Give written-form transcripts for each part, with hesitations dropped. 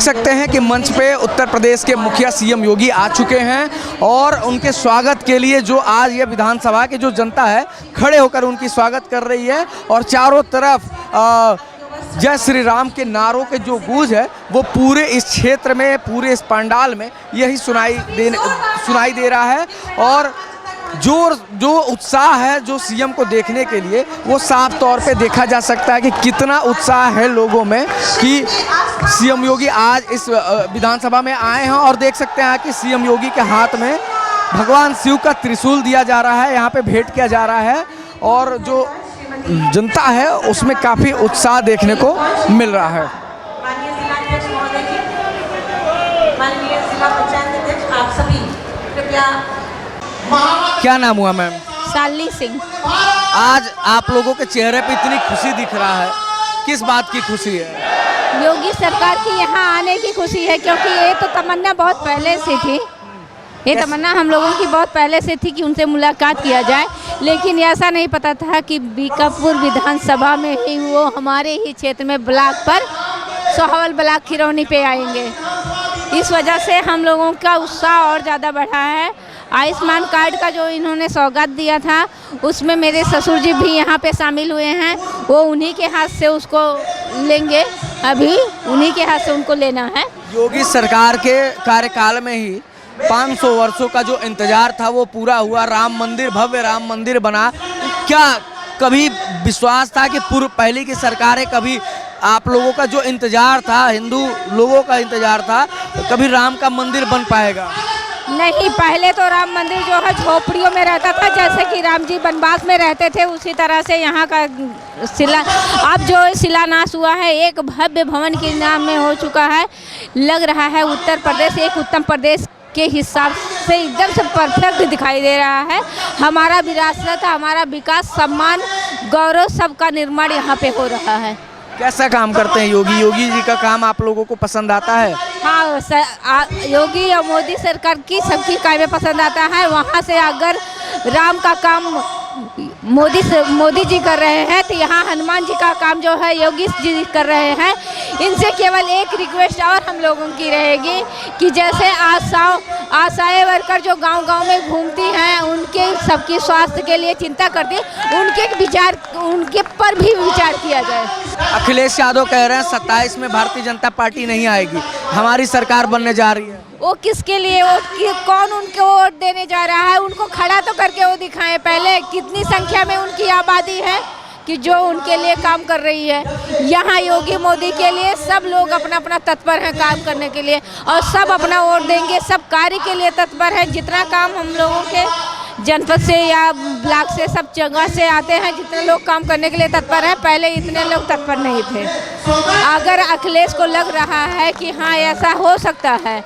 सकते हैं कि मंच पे उत्तर प्रदेश के मुखिया सीएम योगी आ चुके हैं और उनके स्वागत के लिए जो आज ये विधानसभा की जो जनता है खड़े होकर उनकी स्वागत कर रही है और चारों तरफ जय श्री राम के नारों के जो गूंज है वो पूरे इस क्षेत्र में, पूरे इस पंडाल में यही सुनाई दे रहा है। और जो उत्साह है जो सीएम को देखने के लिए वो साफ तौर पे देखा जा सकता है कि कितना उत्साह है लोगों में कि सीएम योगी आज इस विधानसभा में आए हैं। और देख सकते हैं कि सीएम योगी के हाथ में भगवान शिव का त्रिशूल दिया जा रहा है, यहाँ पे भेंट किया जा रहा है और जो जनता है उसमें काफ़ी उत्साह देखने को मिल रहा है। आप सभी कृपया। क्या नाम हुआ मैम? शालिनी सिंह। आज आप लोगों के चेहरे पे इतनी खुशी दिख रहा है, किस बात की खुशी है? योगी सरकार की यहाँ आने की खुशी है, क्योंकि ये तो तमन्ना बहुत पहले से थी। ये तमन्ना हम लोगों की बहुत पहले से थी कि उनसे मुलाकात किया जाए, लेकिन ऐसा नहीं पता था कि बीकापुर विधानसभा में ही वो हमारे ही क्षेत्र में ब्लॉक पर सोहावल ब्लॉक खिरौनी पे आएंगे। इस वजह से हम लोगों का उत्साह और ज़्यादा बढ़ा है। आयुष्मान कार्ड का जो इन्होंने सौगात दिया था उसमें मेरे ससुर जी भी यहाँ पे शामिल हुए हैं, वो उन्हीं के हाथ से उसको लेंगे, अभी उन्हीं के हाथ से उनको लेना है। योगी सरकार के कार्यकाल में ही 500 वर्षों का जो इंतजार था वो पूरा हुआ, राम मंदिर, भव्य राम मंदिर बना। क्या कभी विश्वास था कि पहले की सरकारें कभी आप लोगों का जो इंतजार था, हिंदू लोगों का इंतजार था, कभी राम का मंदिर बन पाएगा? नहीं, पहले तो राम मंदिर जो है झोपड़ियों में रहता था, जैसे कि राम जी वनवास में रहते थे, उसी तरह से यहाँ का अब जो शिलान्यास हुआ है एक भव्य भवन के नाम में हो चुका है। लग रहा है उत्तर प्रदेश एक उत्तम प्रदेश के हिसाब से एकदम से परफेक्ट दिखाई दे रहा है। हमारा विरासत, हमारा विकास, सम्मान, गौरव सबका निर्माण यहाँ पे हो रहा है। कैसा काम करते हैं योगी? योगी जी का काम आप लोगों को पसंद आता है? हाँ, योगी और मोदी सरकार की सबकी कामें पसंद आता है। वहाँ से अगर राम का काम मोदी जी कर रहे हैं तो यहाँ हनुमान जी का काम जो है योगी जी कर रहे हैं। इनसे केवल एक रिक्वेस्ट और हम लोगों की रहेगी कि जैसे आशाएं वर्कर जो गांव-गांव में घूमती हैं, उनके सबकी स्वास्थ्य के लिए चिंता करती, उनके पर भी विचार किया जाए। अखिलेश यादव कह रहे हैं 27 में भारतीय जनता पार्टी नहीं आएगी, हमारी सरकार बनने जा रही है। वो किसके लिए कौन उनको वोट देने जा रहा है? उनको खड़ा तो करके वो दिखाएं पहले, कितनी संख्या में उनकी आबादी है कि जो उनके लिए काम कर रही है। यहाँ योगी मोदी के लिए सब लोग अपना अपना तत्पर हैं काम करने के लिए और सब अपना वोट देंगे, सब कार्य के लिए तत्पर है। जितना काम हम लोगों के जनपद से या ब्लॉक से सब जगह से आते हैं, जितने लोग काम करने के लिए तत्पर हैं, पहले इतने लोग तत्पर नहीं थे। अगर अखिलेश को लग रहा है कि हाँ ऐसा हो सकता है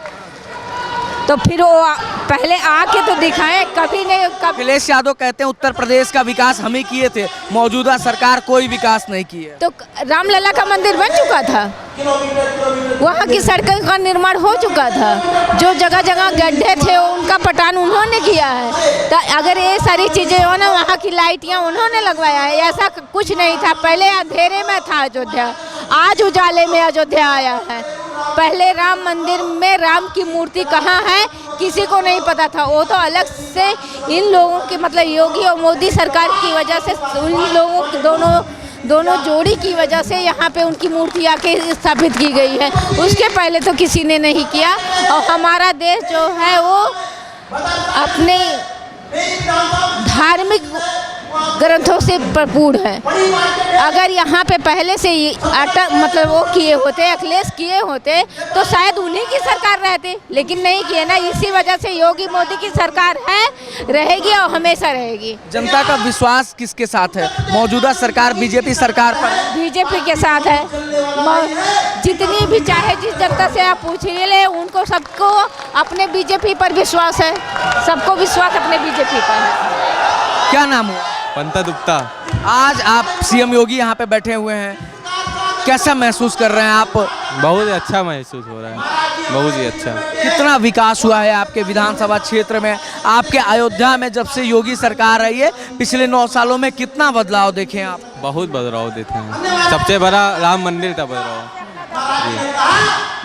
तो फिर वो पहले आके तो दिखाएं, कभी नहीं। अखिलेश यादव कहते हैं उत्तर प्रदेश का विकास हम ही किए थे, मौजूदा सरकार कोई विकास नहीं किया। तो रामलला का मंदिर बन चुका था, वहाँ की सड़कों का निर्माण हो चुका था, जो जगह जगह गड्ढे थे उनका पटान उन्होंने किया है। तो अगर ये सारी चीज़ें हो ना, वहाँ की लाइटियाँ उन्होंने लगवाया है, ऐसा कुछ नहीं था। पहले अंधेरे में था अयोध्या, आज उजाले में अयोध्या आया है। पहले राम मंदिर में राम की मूर्ति कहाँ है किसी को नहीं पता था। वो तो अलग से इन लोगों की मतलब योगी और मोदी सरकार की वजह से उन लोगों दोनों जोड़ी की वजह से यहाँ पे उनकी मूर्ति आके स्थापित की गई है। उसके पहले तो किसी ने नहीं किया। और हमारा देश जो है वो अपने धार्मिक ग्रंथों से भरपूर है। अगर यहाँ पे पहले से मतलब वो किए होते, अखिलेश किए होते तो शायद उन्हीं की सरकार रहती, लेकिन नहीं किए ना। इसी वजह से योगी मोदी की सरकार है, रहेगी और हमेशा रहेगी। जनता का विश्वास किसके साथ है? मौजूदा सरकार बीजेपी सरकार पर? बीजेपी के साथ है। जितनी भी चाहे जिस जनता से आप पूछ ले, उनको सबको अपने बीजेपी पर विश्वास है, सबको विश्वास अपने बीजेपी पर है। क्या नाम हुआ? पंता दुप्ता। आज आप सीएम योगी यहाँ पे बैठे हुए हैं, कैसा महसूस कर रहे हैं आप? बहुत अच्छा महसूस हो रहा है, बहुत ही अच्छा। कितना विकास हुआ है आपके विधानसभा क्षेत्र में, आपके अयोध्या में जब से योगी सरकार आई है? पिछले 9 सालों में कितना बदलाव देखे आप? बहुत बदलाव देखे हैं, सबसे बड़ा राम मंदिर था बदलाव जी।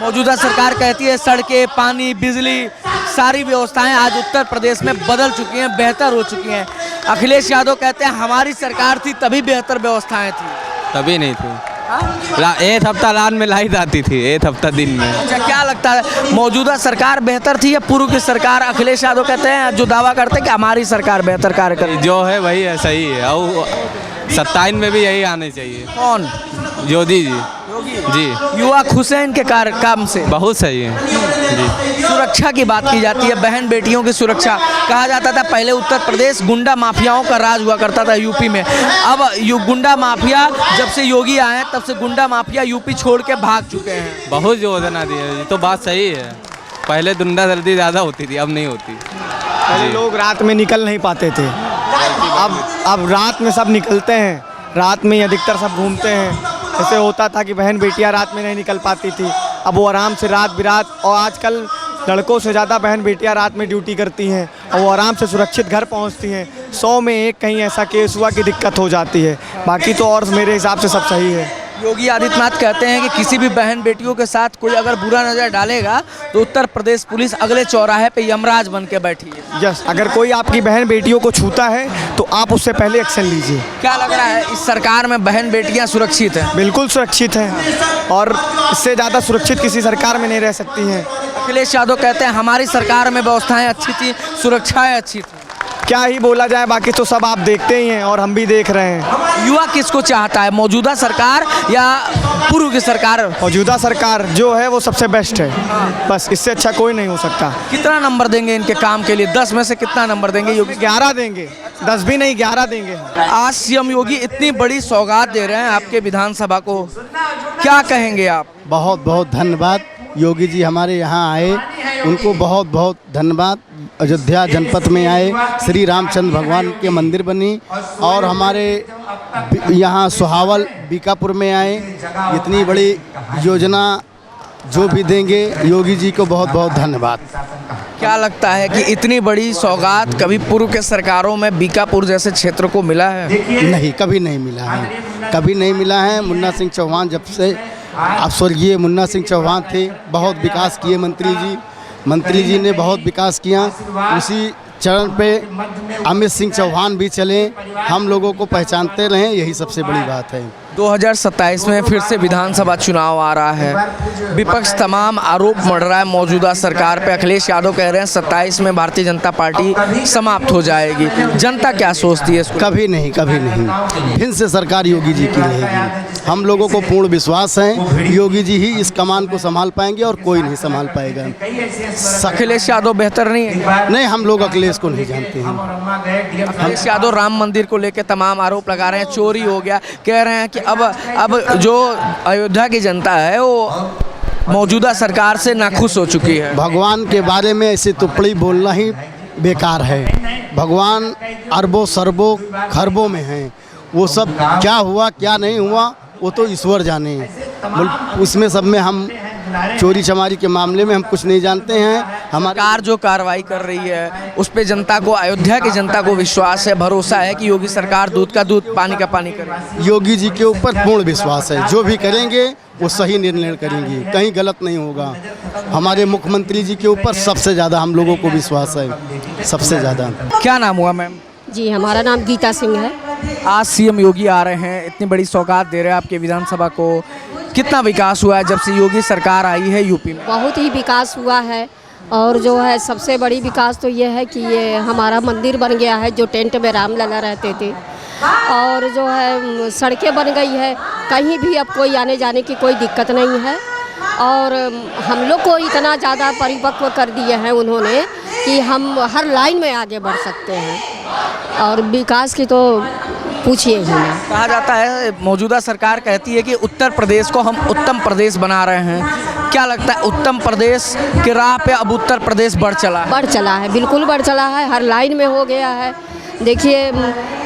मौजूदा सरकार कहती है सड़कें, पानी, बिजली, सारी व्यवस्थाएं आज उत्तर प्रदेश में बदल चुकी हैं, बेहतर हो चुकी हैं। अखिलेश यादव कहते हैं हमारी सरकार थी तभी बेहतर व्यवस्थाएं थी। तभी नहीं थी। एक हफ्ता रात में लाइट आती थी, एक हफ्ता दिन में। अच्छा, क्या लगता है मौजूदा सरकार बेहतर थी या पूर्व की सरकार? अखिलेश यादव कहते हैं, जो दावा करते हैं कि हमारी सरकार बेहतर कार्य कर रही है। जो है वही है, सही है। और 27 में भी यही आने चाहिए। कौन? योगी जी। जी, युवा खुश हैं इनके कार्य काम से? बहुत सही है जी। सुरक्षा की बात की जाती है, बहन बेटियों की सुरक्षा। कहा जाता था पहले उत्तर प्रदेश गुंडा माफियाओं का राज हुआ करता था यूपी में। अब गुंडा माफिया जब से योगी आए हैं तब से गुंडा माफिया यूपी छोड़ के भाग चुके हैं। बहुत योजना दी है, ये तो बात सही है। पहले गुंडागर्दी ज़्यादा होती थी, अब नहीं होती। पहले लोग रात में निकल नहीं पाते थे, अब रात में सब निकलते हैं। रात में ही अधिकतर सब घूमते हैं। ऐसे होता था कि बहन बेटियां रात में नहीं निकल पाती थी, अब वो आराम से रात बिरात, और आजकल लड़कों से ज़्यादा बहन बेटियां रात में ड्यूटी करती हैं और वो आराम से सुरक्षित घर पहुंचती हैं। 100 में एक कहीं ऐसा केस हुआ कि दिक्कत हो जाती है, बाकी तो और मेरे हिसाब से सब सही है। योगी आदित्यनाथ कहते हैं कि किसी भी बहन बेटियों के साथ कोई अगर बुरा नज़र डालेगा तो उत्तर प्रदेश पुलिस अगले चौराहे पे यमराज बन के बैठी है। यस, अगर कोई आपकी बहन बेटियों को छूता है तो आप उससे पहले एक्शन लीजिए। क्या लग रहा है इस सरकार में बहन बेटियां सुरक्षित हैं? बिल्कुल सुरक्षित हैं और इससे ज़्यादा सुरक्षित किसी सरकार में नहीं रह सकती हैं। अखिलेश यादव कहते हैं हमारी सरकार में व्यवस्थाएं अच्छी थी, सुरक्षाएं अच्छी थी। क्या ही बोला जाए, बाकी तो सब आप देखते ही हैं और हम भी देख रहे हैं। युवा किसको चाहता है, मौजूदा सरकार या पूर्व की सरकार? मौजूदा सरकार जो है वो सबसे बेस्ट है, बस इससे अच्छा कोई नहीं हो सकता। कितना नंबर देंगे इनके काम के लिए? 10 में से कितना नंबर देंगे योगी? 11 देंगे, 10 भी नहीं 11 देंगे। आज सीएम योगी इतनी बड़ी सौगात दे रहे हैं आपके विधानसभा को, क्या कहेंगे आप? बहुत बहुत धन्यवाद। योगी जी हमारे यहाँ आए, उनको बहुत बहुत धन्यवाद। अयोध्या जनपद में आए, श्री रामचंद्र भगवान के मंदिर बनी, और हमारे यहाँ सुहावल बीकापुर में आए। इतनी बड़ी योजना जो भी देंगे, योगी जी को बहुत बहुत धन्यवाद। क्या लगता है कि इतनी बड़ी सौगात कभी पूर्व के सरकारों में बीकापुर जैसे क्षेत्र को मिला है? नहीं, कभी नहीं मिला है, कभी नहीं मिला है। मुन्ना सिंह चौहान, जब से आप स्वर्गीय मुन्ना सिंह चौहान थे, बहुत विकास किए मंत्री जी ने बहुत विकास किया। उसी चरण पे अमित सिंह चौहान भी चले, हम लोगों को पहचानते रहें, यही सबसे बड़ी बात है। 2027 में फिर से विधानसभा चुनाव आ रहा है, विपक्ष तमाम आरोप मढ़ रहा है मौजूदा सरकार पे। अखिलेश यादव कह रहे हैं 27 में भारतीय जनता पार्टी समाप्त हो जाएगी। जनता क्या सोचती है इसको? कभी नहीं, कभी नहीं। फिर से सरकार योगी जी की रहेगी। हम लोगों को पूर्ण विश्वास है योगी जी ही इस कमान को संभाल पाएंगे और कोई नहीं संभाल पाएगा। अखिलेश यादव बेहतर नहीं है? नहीं, हम लोग अखिलेश को नहीं जानते हैं। अखिलेश यादव राम मंदिर को लेकर तमाम आरोप लगा रहे हैं, चोरी हो गया, कह रहे हैं कि अब जो अयोध्या की जनता है वो मौजूदा सरकार से नाखुश हो चुकी है। भगवान के बारे में ऐसे तुपड़ी बोलना ही बेकार है। भगवान अरबों सरबों खरबों में हैं, वो सब क्या हुआ क्या नहीं हुआ वो तो ईश्वर जाने। उसमें सब में हम चोरी चमारी के मामले में हम कुछ नहीं जानते हैं। हमारी सरकार जो कार्रवाई कर रही है उस पे जनता को, अयोध्या की जनता को विश्वास है, भरोसा है कि योगी सरकार दूध का दूध पानी का पानी करेगी। योगी जी के ऊपर पूर्ण विश्वास है, जो भी करेंगे वो सही निर्णय करेंगे, कहीं गलत नहीं होगा। हमारे मुख्यमंत्री जी के ऊपर सबसे ज़्यादा हम लोगों को विश्वास है, सबसे ज़्यादा। क्या नाम हुआ मैम? जी, हमारा नाम गीता सिंह है। आज सीएम योगी आ रहे हैं, इतनी बड़ी सौगात दे रहे हैं आपके विधानसभा को, कितना विकास हुआ है जब से योगी सरकार आई है यूपी में? बहुत ही विकास हुआ है, और जो है सबसे बड़ी विकास तो ये है कि ये हमारा मंदिर बन गया है, जो टेंट में रामलला रहते थे, और जो है सड़कें बन गई है, कहीं भी अब कोई आने जाने की कोई दिक्कत नहीं है। और हम लोग को इतना ज़्यादा परिपक्व कर दिए हैं उन्होंने कि हम हर लाइन में आगे बढ़ सकते हैं, और विकास की तो पूछिए ही नहीं। कहा जाता है, मौजूदा सरकार कहती है कि उत्तर प्रदेश को हम उत्तम प्रदेश बना रहे हैं। क्या लगता है उत्तम प्रदेश के राह पे अब उत्तर प्रदेश बढ़ चला है? बढ़ चला है, बिल्कुल बढ़ चला है, हर लाइन में हो गया है। देखिए,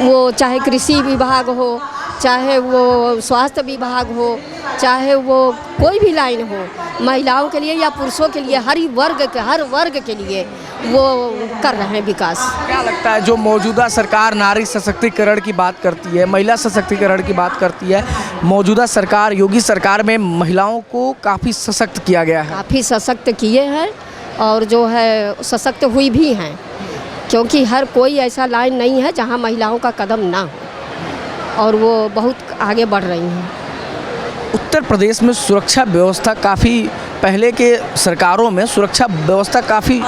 वो चाहे कृषि विभाग हो, चाहे वो स्वास्थ्य विभाग हो, चाहे वो कोई भी लाइन हो, महिलाओं के लिए या पुरुषों के लिए, हर वर्ग के लिए वो कर रहे हैं विकास। क्या लगता है जो मौजूदा सरकार नारी सशक्तिकरण की बात करती है, महिला सशक्तिकरण की बात करती है, मौजूदा सरकार योगी सरकार में महिलाओं को काफ़ी सशक्त किया गया है? काफ़ी सशक्त किए हैं और जो है सशक्त हुई भी हैं, क्योंकि हर कोई ऐसा लाइन नहीं है जहां महिलाओं का कदम ना हो, और वो बहुत आगे बढ़ रही हैं। उत्तर प्रदेश में सुरक्षा व्यवस्था काफ़ी, पहले के सरकारों में सुरक्षा व्यवस्था काफ़ी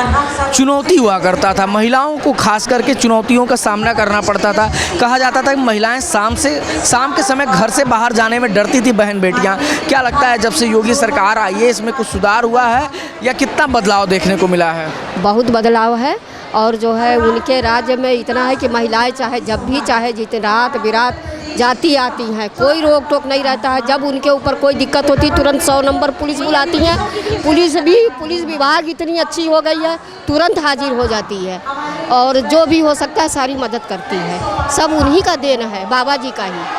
चुनौती हुआ करता था, महिलाओं को खास करके चुनौतियों का सामना करना पड़ता था। कहा जाता था कि महिलाएं शाम के समय घर से बाहर जाने में डरती थी बहन बेटियां। क्या लगता है जब से योगी सरकार आई है इसमें कुछ सुधार हुआ है या कितना बदलाव देखने को मिला है? बहुत बदलाव है, और जो है उनके राज्य में इतना है कि महिलाएं चाहे जब भी चाहे जितने रात बिरात जाती आती हैं, कोई रोक टोक नहीं रहता है। जब उनके ऊपर कोई दिक्कत होती तुरंत 100 नंबर पुलिस बुलाती हैं। पुलिस विभाग इतनी अच्छी हो गई है, तुरंत हाजिर हो जाती है और जो भी हो सकता है सारी मदद करती है। सब उन्हीं का देन है, बाबा जी का ही।